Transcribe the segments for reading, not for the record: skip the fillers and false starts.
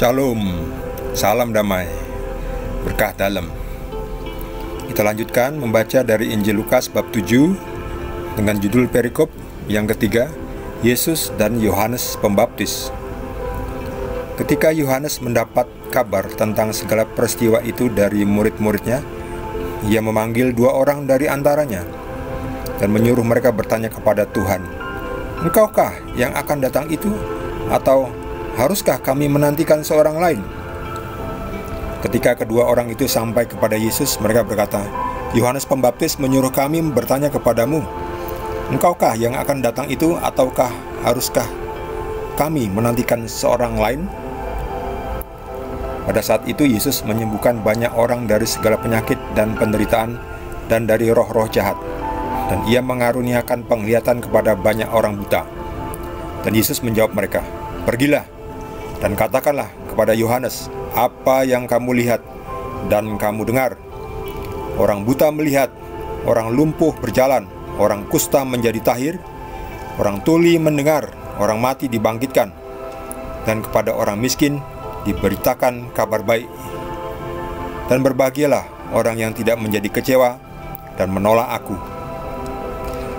Shalom, salam damai, berkah dalam. Kita lanjutkan membaca dari Injil Lukas bab 7 dengan judul perikop yang ketiga, Yesus dan Yohanes Pembaptis. Ketika Yohanes mendapat kabar tentang segala peristiwa itu dari murid-muridnya, ia memanggil 2 orang dari antaranya dan menyuruh mereka bertanya kepada Tuhan, "Engkaukah yang akan datang itu, atau haruskah kami menantikan seorang lain?" Ketika kedua orang itu sampai kepada Yesus, mereka berkata, "Yohanes Pembaptis menyuruh kami bertanya kepadamu, Engkaukah yang akan datang itu, ataukah haruskah kami menantikan seorang lain?" Pada saat itu Yesus menyembuhkan banyak orang dari segala penyakit dan penderitaan dan dari roh-roh jahat, dan ia mengaruniakan penglihatan kepada banyak orang buta. Dan Yesus menjawab mereka, "Pergilah dan katakanlah kepada Yohanes apa yang kamu lihat dan kamu dengar. Orang buta melihat, orang lumpuh berjalan, orang kusta menjadi tahir, orang tuli mendengar, orang mati dibangkitkan, dan kepada orang miskin diberitakan kabar baik. Dan berbahagialah orang yang tidak menjadi kecewa dan menolak aku."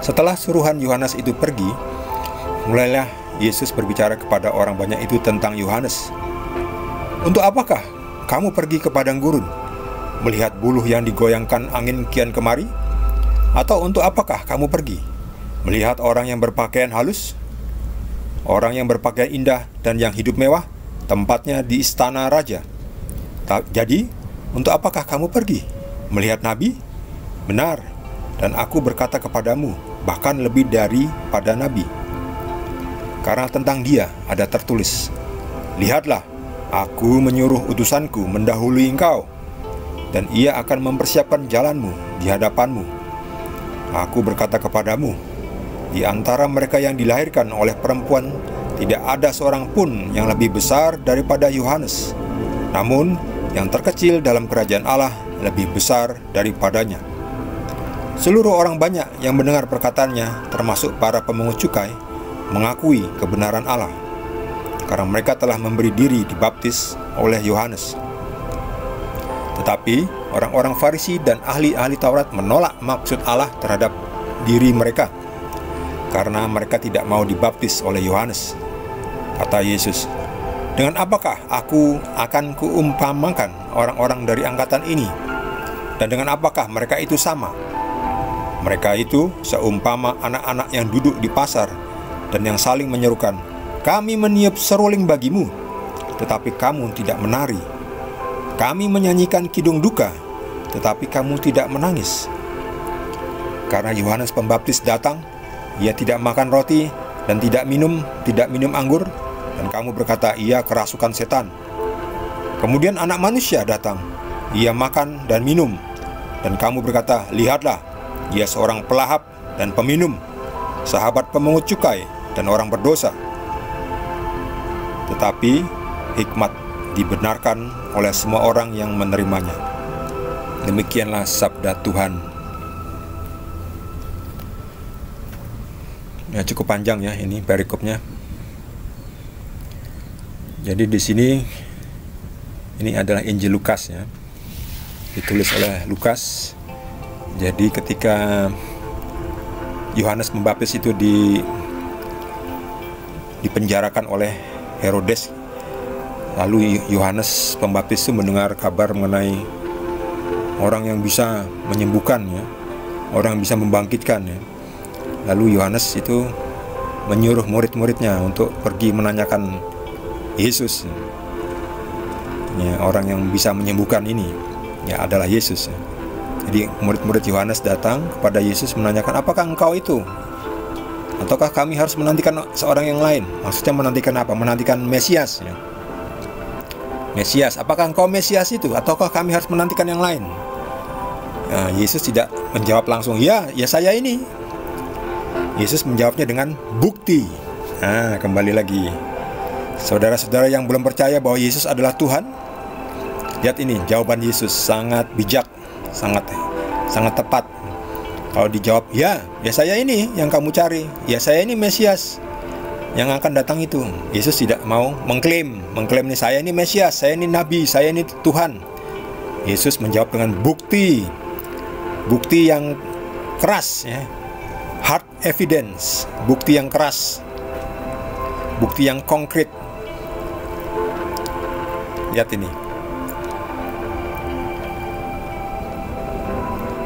Setelah suruhan Yohanes itu pergi, mulailah Yesus berbicara kepada orang banyak itu tentang Yohanes. "Untuk apakah kamu pergi ke padang gurun, melihat buluh yang digoyangkan angin kian kemari? Atau untuk apakah kamu pergi, melihat orang yang berpakaian halus? Orang yang berpakaian indah dan yang hidup mewah, tempatnya di istana raja. Jadi, untuk apakah kamu pergi, melihat nabi? Benar, dan aku berkata kepadamu, bahkan lebih daripada nabi. Karena tentang dia ada tertulis, 'Lihatlah, aku menyuruh utusanku mendahului engkau, dan ia akan mempersiapkan jalanmu di hadapanmu.' Aku berkata kepadamu, di antara mereka yang dilahirkan oleh perempuan, tidak ada seorang pun yang lebih besar daripada Yohanes. Namun, yang terkecil dalam kerajaan Allah lebih besar daripadanya." Seluruh orang banyak yang mendengar perkataannya, termasuk para pemungut cukai, mengakui kebenaran Allah, karena mereka telah memberi diri dibaptis oleh Yohanes. Tetapi orang-orang Farisi dan ahli-ahli Taurat menolak maksud Allah terhadap diri mereka, karena mereka tidak mau dibaptis oleh Yohanes. Kata Yesus, "Dengan apakah aku akan kuumpamakan orang-orang dari angkatan ini? Dan dengan apakah mereka itu sama? Mereka itu seumpama anak-anak yang duduk di pasar dan yang saling menyerukan, 'Kami meniup seruling bagimu, tetapi kamu tidak menari. Kami menyanyikan kidung duka, tetapi kamu tidak menangis.' Karena Yohanes Pembaptis datang, ia tidak makan roti dan tidak minum anggur, dan kamu berkata, 'Ia kerasukan setan.' Kemudian Anak Manusia datang, ia makan dan minum, dan kamu berkata, 'Lihatlah, ia seorang pelahap dan peminum, sahabat pemungut cukai dan orang berdosa.' Tetapi hikmat dibenarkan oleh semua orang yang menerimanya." Demikianlah sabda Tuhan. Ya, cukup panjang ya ini perikopnya. Jadi di sini ini adalah Injil Lukas ya. Ditulis oleh Lukas. Jadi ketika Yohanes Pembaptis itu dipenjarakan oleh Herodes, lalu Yohanes Pembaptis itu mendengar kabar mengenai orang yang bisa menyembuhkan ya, orang yang bisa membangkitkan ya. Lalu Yohanes itu menyuruh murid-muridnya untuk pergi menanyakan Yesus. Ya, orang yang bisa menyembuhkan ini ya adalah Yesus. Jadi murid-murid Yohanes datang kepada Yesus menanyakan, "Apakah engkau itu? Ataukah kami harus menantikan seorang yang lain?" Maksudnya menantikan apa? Menantikan Mesias ya. Mesias, apakah engkau Mesias itu? Ataukah kami harus menantikan yang lain? Nah, Yesus tidak menjawab langsung, ya saya ini." Yesus menjawabnya dengan bukti. Nah, kembali lagi, saudara-saudara yang belum percaya bahwa Yesus adalah Tuhan, lihat ini jawaban Yesus sangat bijak, sangat tepat. Kalau dijawab, ya saya ini yang kamu cari, ya saya ini Mesias. yang akan datang itu. Yesus tidak mau mengklaim nih, saya ini Mesias, saya ini Nabi, saya ini Tuhan. Yesus menjawab dengan bukti yang keras, ya. Hard evidence, bukti yang keras, bukti yang konkret. Lihat ini.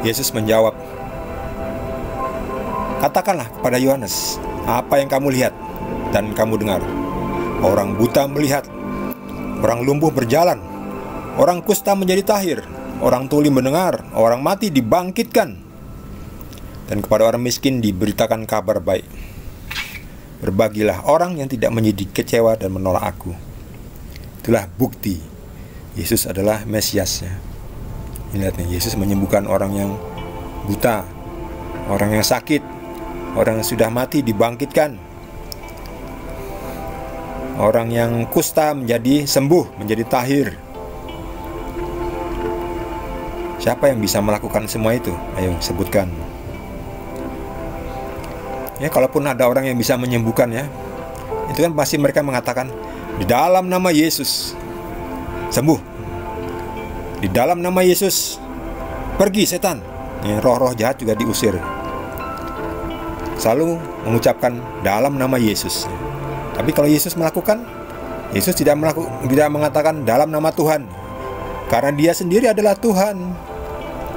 Yesus menjawab, katakanlah kepada Yohanes, apa yang kamu lihat dan kamu dengar. Orang buta melihat, orang lumpuh berjalan, orang kusta menjadi tahir, orang tuli mendengar, orang mati dibangkitkan, dan kepada orang miskin diberitakan kabar baik. Berbagilah orang yang tidak menjadi kecewa dan menolak aku. Itulah bukti Yesus adalah Mesiasnya. Lihat nih, Yesus menyembuhkan orang yang buta, orang yang sakit, orang yang sudah mati dibangkitkan, orang yang kusta menjadi sembuh, menjadi tahir. Siapa yang bisa melakukan semua itu? Ayo sebutkan. Ya, kalaupun ada orang yang bisa menyembuhkan, ya, itu kan pasti mereka mengatakan, di dalam nama Yesus sembuh, di dalam nama Yesus pergi setan. Ya, roh-roh jahat juga diusir. Selalu mengucapkan dalam nama Yesus. Tapi kalau Yesus melakukan, Yesus tidak mengatakan dalam nama Tuhan, karena dia sendiri adalah Tuhan.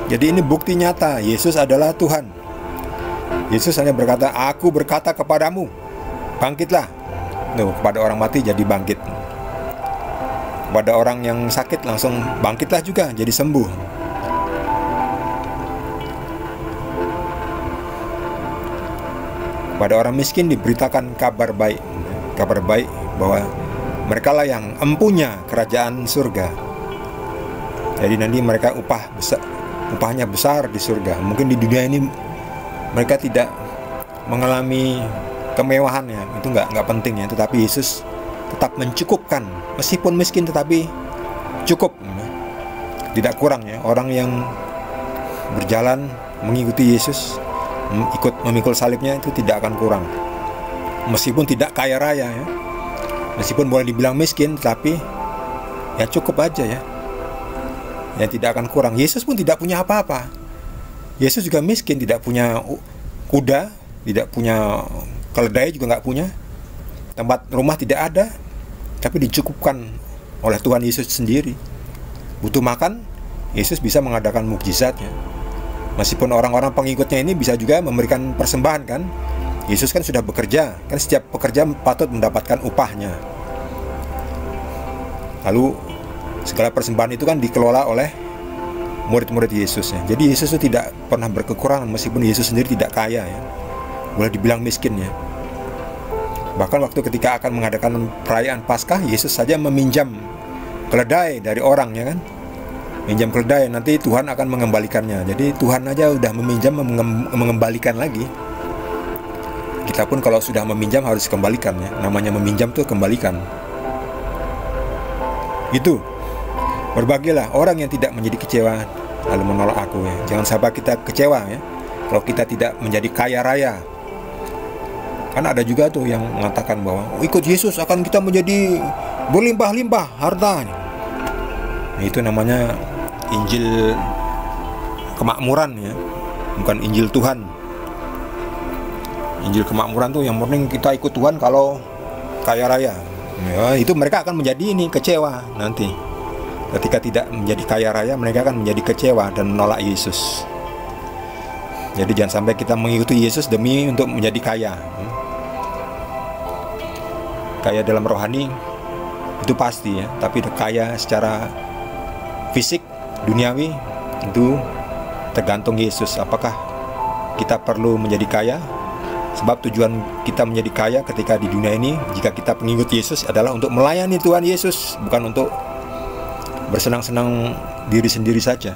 Jadi ini bukti nyata Yesus adalah Tuhan. Yesus hanya berkata, aku berkata kepadamu, bangkitlah. Kepada orang mati jadi bangkit. Kepada orang yang sakit langsung bangkitlah juga, jadi sembuh. Kepada orang miskin diberitakan kabar baik. Kabar baik bahwa mereka lah yang empunya kerajaan surga. Jadi nanti mereka upahnya besar di surga. Mungkin di dunia ini mereka tidak mengalami kemewahannya, itu nggak penting, ya. Tetapi Yesus tetap mencukupkan, meskipun miskin tetapi cukup, tidak kurang, ya. Orang yang berjalan mengikuti Yesus, ikut memikul salibnya, itu tidak akan kurang, meskipun tidak kaya raya, ya. Meskipun boleh dibilang miskin, tapi ya cukup aja, ya. Ya tidak akan kurang. Yesus pun tidak punya apa-apa. Yesus juga miskin, tidak punya kuda, tidak punya keledai, juga nggak punya. Tempat rumah tidak ada, tapi dicukupkan oleh Tuhan Yesus sendiri. Butuh makan, Yesus bisa mengadakan mukjizatnya. Meskipun orang-orang pengikutnya ini bisa juga memberikan persembahan, kan. Yesus kan sudah bekerja, kan setiap pekerja patut mendapatkan upahnya. Lalu segala persembahan itu kan dikelola oleh murid-murid Yesus, ya. Jadi Yesus itu tidak pernah berkekurangan, meskipun Yesus sendiri tidak kaya, ya. Boleh dibilang miskin, ya. Bahkan waktu ketika akan mengadakan perayaan Paskah, Yesus saja meminjam keledai dari orang, ya kan. Minjam keledai, nanti Tuhan akan mengembalikannya. Jadi Tuhan aja udah meminjam, mengembalikan lagi. Kita pun kalau sudah meminjam harus kembalikan, ya. Namanya meminjam tuh kembalikan. Itu. Berbagilah orang yang tidak menjadi kecewa lalu menolak aku, ya. Jangan sampai kita kecewa, ya, kalau kita tidak menjadi kaya raya. Kan ada juga tuh yang mengatakan bahwa ikut Yesus akan kita menjadi berlimpah-limpah hartanya. Nah, itu namanya Injil kemakmuran, ya, bukan Injil Tuhan. Injil kemakmuran tuh yang murni kita ikut Tuhan kalau kaya raya. Ya, itu mereka akan menjadi kecewa nanti. Ketika tidak menjadi kaya raya, mereka akan menjadi kecewa dan menolak Yesus. Jadi jangan sampai kita mengikuti Yesus demi untuk menjadi kaya. Kaya dalam rohani itu pasti, ya, tapi kaya secara fisik, duniawi, itu tergantung Yesus. Apakah kita perlu menjadi kaya? Sebab tujuan kita menjadi kaya ketika di dunia ini, jika kita pengikut Yesus, adalah untuk melayani Tuhan Yesus, bukan untuk bersenang-senang diri sendiri saja.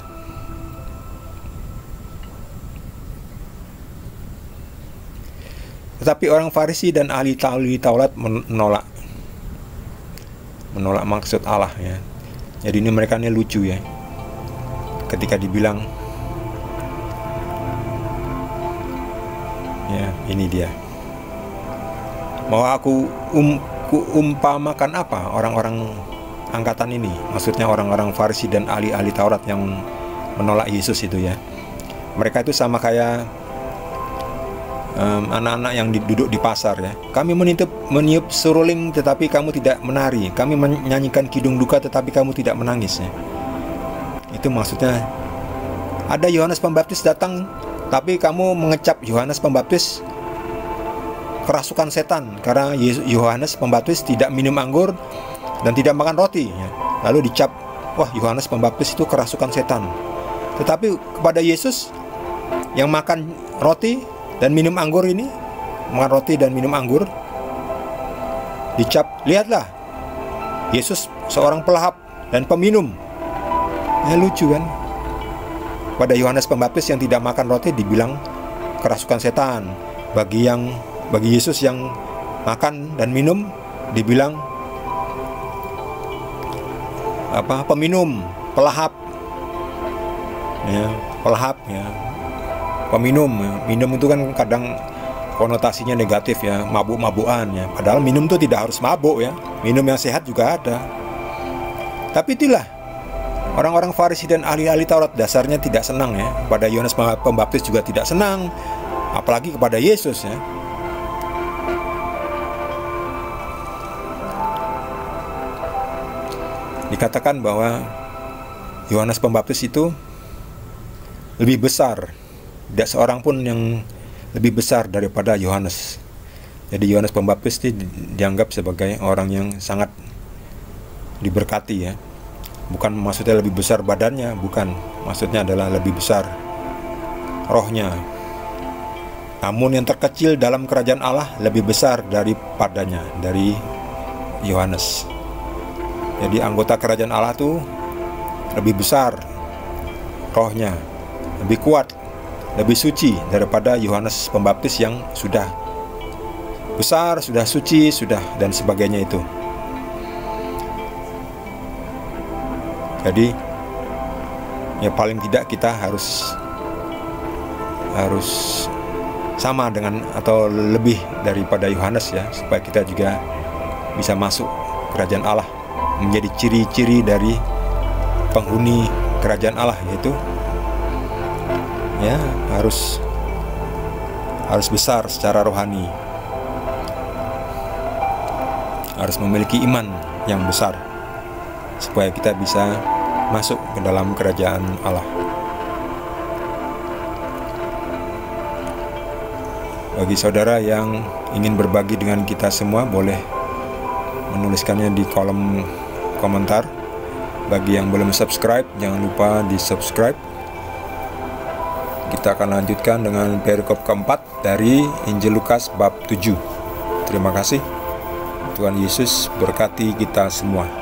Tetapi orang Farisi dan ahli Taurat menolak maksud Allah, ya. Jadi ini mereka ini lucu, ya. Ketika dibilang, ya, ini dia. Mau aku umpamakan apa orang-orang angkatan ini? Maksudnya orang-orang Farisi dan ahli-ahli Taurat yang menolak Yesus itu ya. Mereka itu sama kayak anak-anak yang duduk di pasar ya. Kami meniup seruling tetapi kamu tidak menari. Kami menyanyikan kidung duka tetapi kamu tidak menangis ya. Itu maksudnya, ada Yohanes Pembaptis datang tapi kamu mengecap Yohanes Pembaptis kerasukan setan karena Yohanes Pembaptis tidak minum anggur dan tidak makan roti ya. Lalu dicap, wah Yohanes Pembaptis itu kerasukan setan. Tetapi kepada Yesus yang makan roti dan minum anggur ini, makan roti dan minum anggur, dicap, lihatlah Yesus seorang pelahap dan peminum. Ya lucu kan. Pada Yohanes Pembaptis yang tidak makan roti dibilang kerasukan setan. Bagi Yesus yang makan dan minum dibilang peminum, pelahap ya, pelahap ya, peminum ya. Minum itu kan kadang konotasinya negatif ya, mabuk-mabukan ya. Padahal minum itu tidak harus mabuk ya, minum yang sehat juga ada. Tapi itulah, orang-orang Farisi dan ahli-ahli Taurat dasarnya tidak senang ya. Pada Yohanes Pembaptis juga tidak senang, apalagi kepada Yesus ya. Dikatakan bahwa Yohanes Pembaptis itu lebih besar, tidak seorang pun yang lebih besar daripada Yohanes. Jadi Yohanes Pembaptis itu dianggap sebagai orang yang sangat diberkati ya. Bukan maksudnya lebih besar badannya, bukan. Maksudnya adalah lebih besar rohnya. Namun yang terkecil dalam kerajaan Allah lebih besar daripadanya, dari Yohanes. Jadi anggota kerajaan Allah itu lebih besar rohnya, lebih kuat, lebih suci daripada Yohanes Pembaptis yang sudah besar, sudah suci, sudah dan sebagainya itu. Jadi ya paling tidak kita harus sama dengan atau lebih daripada Yohanes ya, supaya kita juga bisa masuk kerajaan Allah, menjadi ciri-ciri dari penghuni kerajaan Allah, yaitu ya harus besar secara rohani, harus memiliki iman yang besar supaya kita bisa masuk ke dalam kerajaan Allah. Bagi saudara yang ingin berbagi dengan kita semua, boleh menuliskannya di kolom komentar. Bagi yang belum subscribe, jangan lupa di subscribe. Kita akan lanjutkan dengan perikop keempat dari Injil Lukas bab 7. Terima kasih. Tuhan Yesus berkati kita semua.